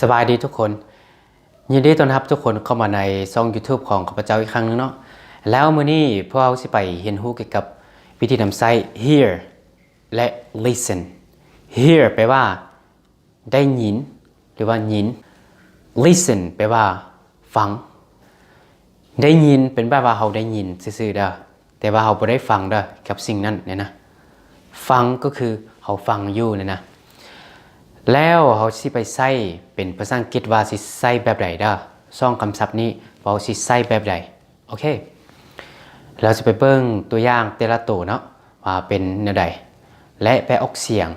สบายดีทุกคนยินดีต้อนรับทุกคนเข้ามาในช่อง YouTube ของข้าพเจ้าอีกครั้งนึงเนาะแล้วมื้อนี้พวกเราสิไปเรียนรู้เกี่ยวกับวิธีนำใช้ hear และ listen hear แปลว่าได้ยินหรือว่ายิน listen แปลว่าฟังได้ยินเป็นแบบว่าเราได้ยินซื่อๆเด้อแต่ว่าเราบ่ได้ฟังเด้อกับสิ่งนั้นเนี่ยนะฟังก็คือเราฟังอยู่เนี่ยนะแล้วเราสิไปใช้เป็นภาษาอังกฤษว่าสิใช้แบบใดเด้อซ่องคำศัพท์นี้เราสิใช้แบบใดโอเคเราจะไปเบิ่งตัวอย่างแต่ละตัวเนาะว่าเป็นแนวใดและไปออกเสียง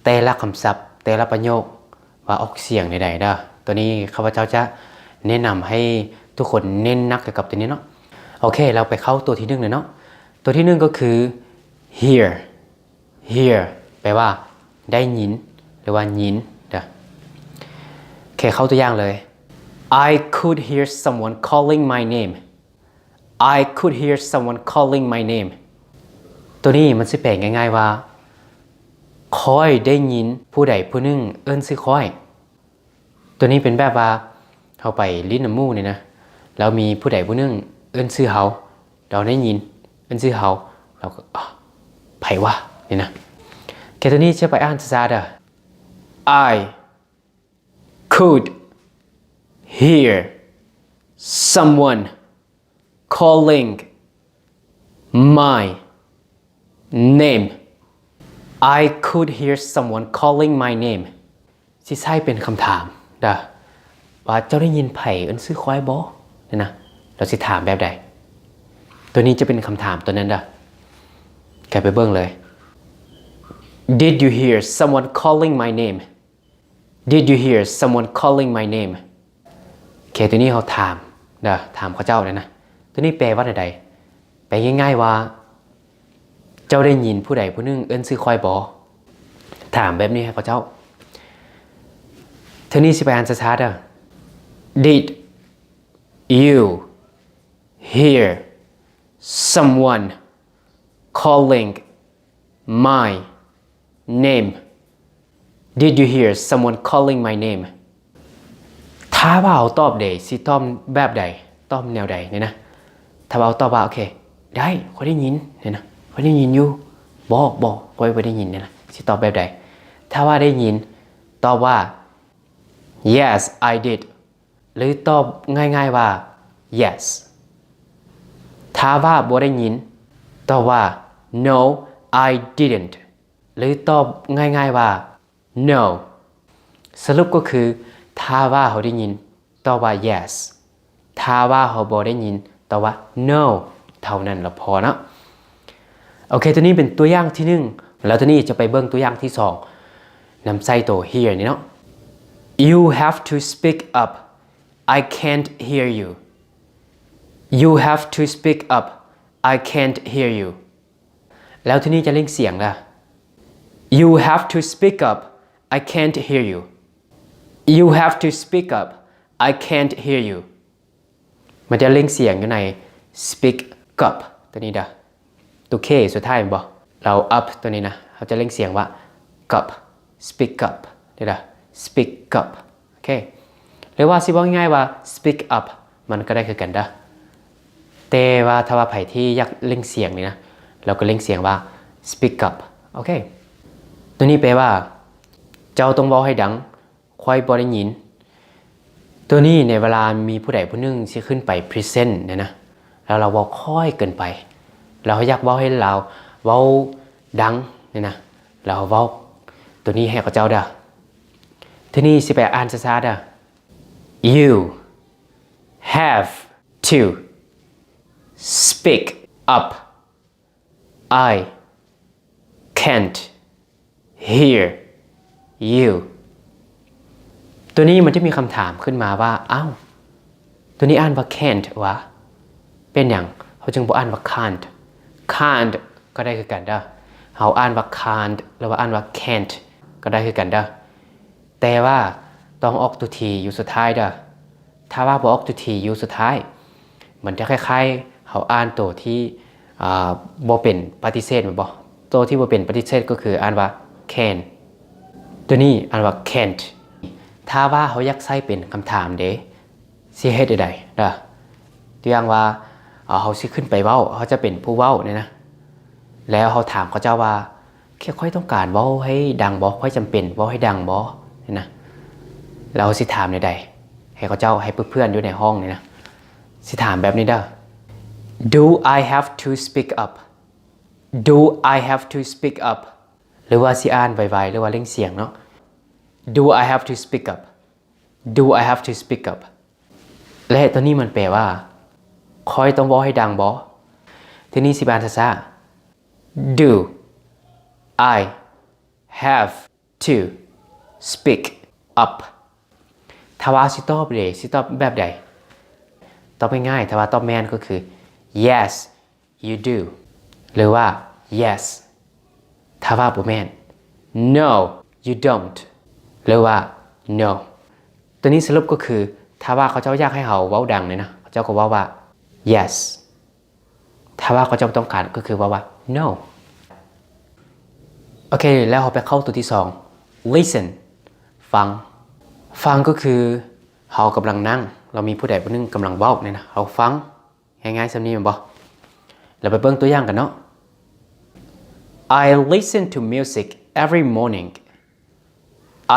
แต่ละคำศัพท์แต่ละประโยคว่าออกเสียงใดๆเด้อตัวนี้ข้าพเจ้าจะแนะนำให้ทุกคนเน้นนักเกี่ยวกับตัวนี้เนาะโอเคเราไปเข้าตัวที่1เลยเนาะตัวที่1ก็คือ hear hear แปลว่าได้ยินหรือว่ายินเด้อโอเคเข้าตัวอย่างเลย I could hear someone calling my name I could hear someone calling my name ตัวนี้มันสิแปลง่ายๆว่าค่อยได้ยินผู้ใดผู้หนึ่งเอิ้นชื่อค่อยตัวนี้เป็นแบบว่าเข้าไปลิ้นน้ำมูกเนี่ยนะแล้วมีผู้ใดผู้หนึ่งเอิ้นชื่อเขาเราได้ยินเอิ้นชื่อเขาเราก็ไผวะนี่นะแค่ตัวนี้จะไปอ่านช้าๆเด้อ I could hear someone calling my name I could hear someone calling my name สิใช่เป็นคำถามเด้อว่าเจ้าได้ยินไผเอิ้นชื่อควายบ่เนี่ยนะเราสิถามแบบใดตัวนี้จะเป็นคำถามตัวนั้นเด้อแกไปเบิ่งเลย Did you hear someone calling my name Did you hear someone calling my name โอเคตัวนี้เขาถามเด้อถามเขาเจ้าเลยนะตัวนี้แปลว่าใดแปลง่ายๆว่าเจ้าได้ยินผู้ใดผู้หนึ่งเอิ้นชื่อควายบ่ถามแบบนี้ให้เขาเจ้าเท่านี้สิไปอ่านช้าๆเด้อ Did you hear someone calling my name Did you hear someone calling my name ถ้าว่าเอาตอบใดสิตอบแบบใดตอบแนวใดเนี่ยนะถ้าว่าเอาตอบว่าโอเคได้ข้อยได้ยินเนี่ยนะข้อยได้ยินอยู่บอกข้อยบ่ได้ยินเนี่ยนะสิตอบแบบใดถ้าว่าได้ยินตอบว่า yes I did หรือตอบง่ายๆว่า yes ถ้าว่าบ่ได้ยินตอบว่า no I didn't หรือตอบง่ายๆว่า no สรุปก็คือถ้าว่าเขาได้ยินตอบว่า yes ถ้าว่าเขาบ่ได้ยินตอบว่า no เท่านั้นละพอเนาะโอเคตัวนี้เป็นตัวอย่างที่1แล้วตัวนี้จะไปเบิ่งตัวอย่างที่2นำใส่ตัว here นี่เนาะ You have to speak up I can't hear you You have to speak up I can't hear you แล้วทีนี้จะเร่งเสียงล่ะ You have to speak up I can't hear you You have to speak up I can't hear you มันจะเร่งเสียงอยู่ใน speak up ตัวนี้เด้อตัว K สุดท้ายบ่เรา up ตัวนี้นะเราจะเร่งเสียงว่า up speak up เด้อ speak up โอเคหรือว่าสิบอกง่ายๆว่า speak up มันก็ได้คือกันเด้อแต่ว่าถ้าว่าไผที่อยากเร่งเสียงนี่นะเราก็เร่งเสียงว่า speak up โอเคตัวนี้แปลว่าเจ้าต้องเว้าให้ดังค่อยบ่ได้ยินตัวนี้ในเวลามีผู้ใดผู้หนึ่งสิขึ้นไป present เนี่ยนะแล้วเราเว้าค่อยเกินไปเราอยากเว้าให้เราเว้าดังเนี่ยนะเราเว้าตัวนี้ให้เขาเจ้าเด้อทีนี้สิไปอ่านช้าๆเด้อ You have to speak up I can't hear you ตัวนี้มันจะมีคำถามขึ้นมาว่าอ้าวตัวนี้อ่านว่า can't วะเป็นอย่างเขาจึงบอกอ่านว่า can't ก็ได้คือกันเด้อเขาอ่านว่า can't หรือว่าอ่านว่า can't ก็ได้คือกันเด้อแต่ว่าต้องออกตัวทีอยู่สุดท้ายเด้อถ้าว่าบ่ออกตัวทีอยู่สุดท้ายมันจะคล้ายๆเขาอ่านตัวที่บ่เป็นปฏิเสธมันบ่ตัวที่บ่เป็นปฏิเสธก็คืออ่านว่า can ตัวนี้อ่านว่า can't ถ้าว่าเขาอยากใส่เป็นคำถามเด้สิเฮ็ดได้เด้อตัวอย่างว่าเขาสิขึ้นไปเว้าเขาจะเป็นผู้เว้าเนี่ยนะแล้วเขาถามเขาเจ้าว่าแค่ค่อยต้องการเว้าให้ดังบ่ค่อยจำเป็นเว้าให้ดังบ่เนี่ยนะแล้วสิถามใดๆให้เขาเจ้าให้เพื่อนๆอยู่ในห้องนี่นะสิถามแบบนี้เด้อ Do I have to speak up Do I have to speak up หรือว่าสิอ่านไวๆหรือว่าเร่งเสียงเนาะ Do I have to speak up Do I have to speak up และตัวนี้มันแปลว่าคอยต้องบอกให้ดังบอทีนี้สิบานซา Do I have to speak up ถ้าว่าสิตอบเลยสิตอบแบบใดตอบง่ายๆถ้าว่าตอบแมนก็คือ Yes you do หรือว่า Yes ถ้าว่าบ่แมน No you don't หรือว่า No ตัวนี้สรุปก็คือถ้าว่าเขาเจ้าอยากให้เขาเว้าดังเลยนะเขาเจ้าก็ว่า yes ถ้าว่าเขาเจ้าต้องการก็คือว่า no โอเคแล้วเราไปเข้าตัวที่2 listen ฟังก็คือเขากำลังนั่งเรามีผู้ใดผู้หนึ่งกำลังเว้าเนี่ยนะเราฟังง่ายๆสำนี้มันบอกเราไปเบิ่งตัวอย่างกันเนาะ I listen to music every morning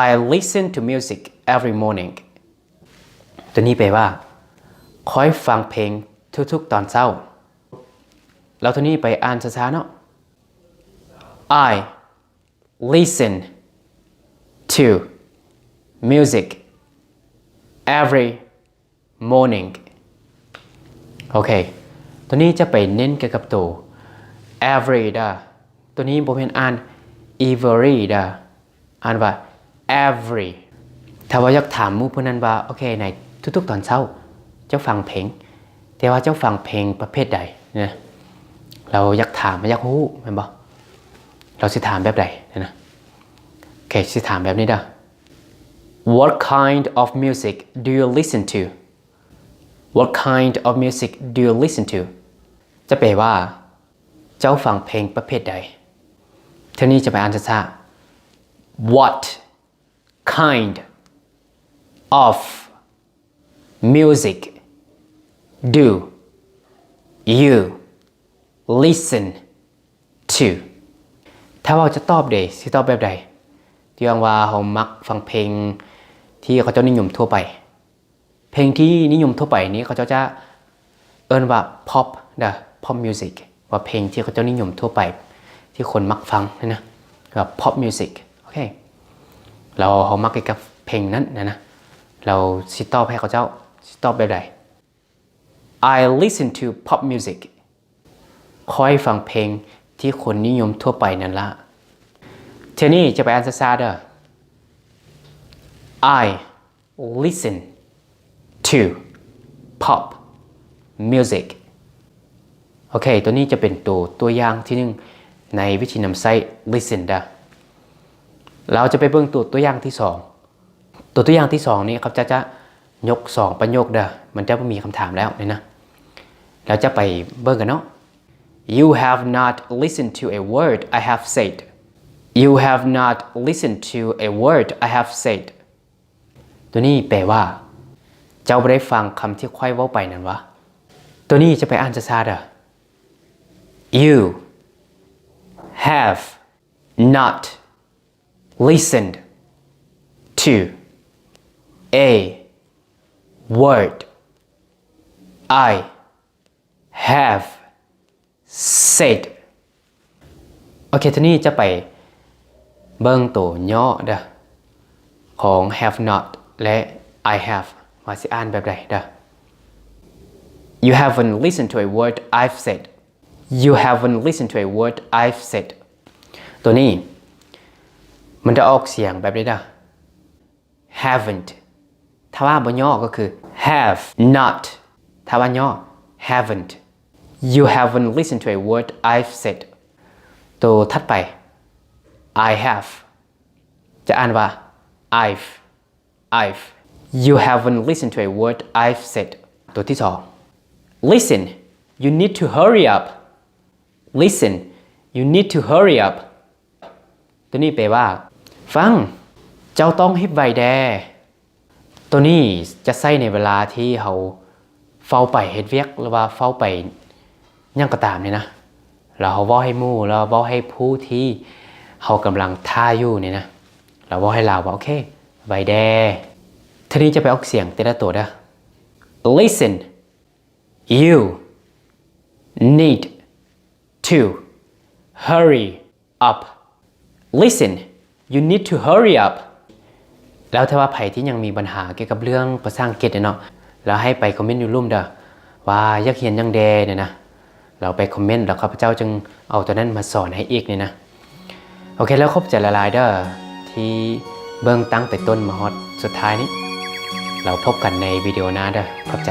I listen to music every morning ตัวนี้แปลว่าคอยฟังเพลงทุกๆตอนเช้าแล้วตัวนี้ไปอ่านช้าๆเนาะ I listen to music every morning โอเคตัวนี้จะไปเน้นเกี่ยวกับตัว every ด้าตัวนี้ผมเห็นอ่าน every ด้าอ่านว่า every ถ้าว่าอยากถามหมู่ผู้นั้นว่าโอเคในทุกๆตอนเช้าเจ้าฟังเพลงแต่ว่าเจ้าฟังเพลงประเภทใดเนี่ยเราอยากถามอยากรู้แม่นบ่เราสิถามแบบใดนะโอเคสิถามแบบนี้เด้อ What kind of music do you listen to What kind of music do you listen to จะแปลว่าเจ้าฟังเพลงประเภทใดทีนี้จะไปอ่านช้าๆ What kind of music do you listen to ถ้าว่าจะตอบได้สิตอบแบบใดที่ว่าเขามักฟังเพลงที่เขาจะนิยมทั่วไปเพลงที่นิยมทั่วไปนี้เขาจะเอิ้นว่า pop นะ pop music ว่าเพลงที่เขาจะนิยมทั่วไปที่คนมักฟังนะแบบ pop music โอเคเราเขามักเกี่ยวกับเพลงนั้นนะเราสิตอบให้เขาเจ้าสิตอบแบบใด I listen to pop music คอยฟังเพลงที่คนนิยมทั่วไปนั่นละทีนี้จะไปอ่านซาๆเด้อ I listen to pop music โอเคตัวนี้จะเป็นตัวอย่างที่หนึ่งในวิธีนำใช้ listen เด้อเราจะไปเบิ่งตัวอย่างที่2ตัวอย่างที่2นี้ครับจะยก2ประโยคเด้อมันจะไม่มีคำถามแล้วเนี่ยนะเราจะไปเบิ่งกันเนาะ You have not listened to a word I have said You have not listened to a word I have said ตัวนี้แปลว่าเจ้าไม่ได้ฟังคำที่ค่อยเว้าไปนั่นวะตัวนี้จะไปอ่านช้าๆเด้อ You have not listened to a word I have said โอเคทีนี้จะไปเบิ่งตัวย่อเด้อของ have not และ I have ว่าสิอ่านแบบใดเด้อ You haven't listened to a word I've said You haven't listened to a word I've said ตัวนี้มันจะออกเสียงแบบนี้เด้อ haven't ถ้าว่าบ่ย่อก็คือ have not ถ้าว่าย่อ haven't You haven't listened to a word I've said ตัวถัดไป I have จะอ่านว่า I've You haven't listened to a word I've said ตัวที่2 Listen you need to hurry up Listen you need to hurry up ตัวนี้แปลว่าฟังเจ้าต้องรีบไวแด ตัวนี้จะใช้ในเวลาที่เขาเฝ้าไปเฮ็ดเวียกหรือว่าเฝ้าไปหยังก็ตามนี่นะแล้วเขาเว้าให้หมู่แล้วเว้าให้ผู้ที่เขากำลังท่าอยู่นี่นะแล้วเว้าให้ลาวว่าโอเคไว้แดทีนี้จะไปออกเสียงแต่ละตัวเด้อ Listen you need to hurry up Listen you need to hurry up แล้วถ้าว่าไผที่ยังมีปัญหาเกี่ยวกับเรื่องภาษาอังกฤษเนาะแล้วให้ไปคอมเมนต์อยู่ลุ่มเด้อว่าอยากเรียนยังแดเนี่ยนะเราไปคอมเมนต์แล้วข้าพเจ้าจึงเอาตัวนั้นมาสอนให้อีกเนี่ยนะโอเคแล้วขอบใจหลายๆเด้อที่เบิ่งตั้งแต่ต้นมาฮอดสุดท้ายนี้เราพบกันในวิดีโอหน้าเด้อขอบใจ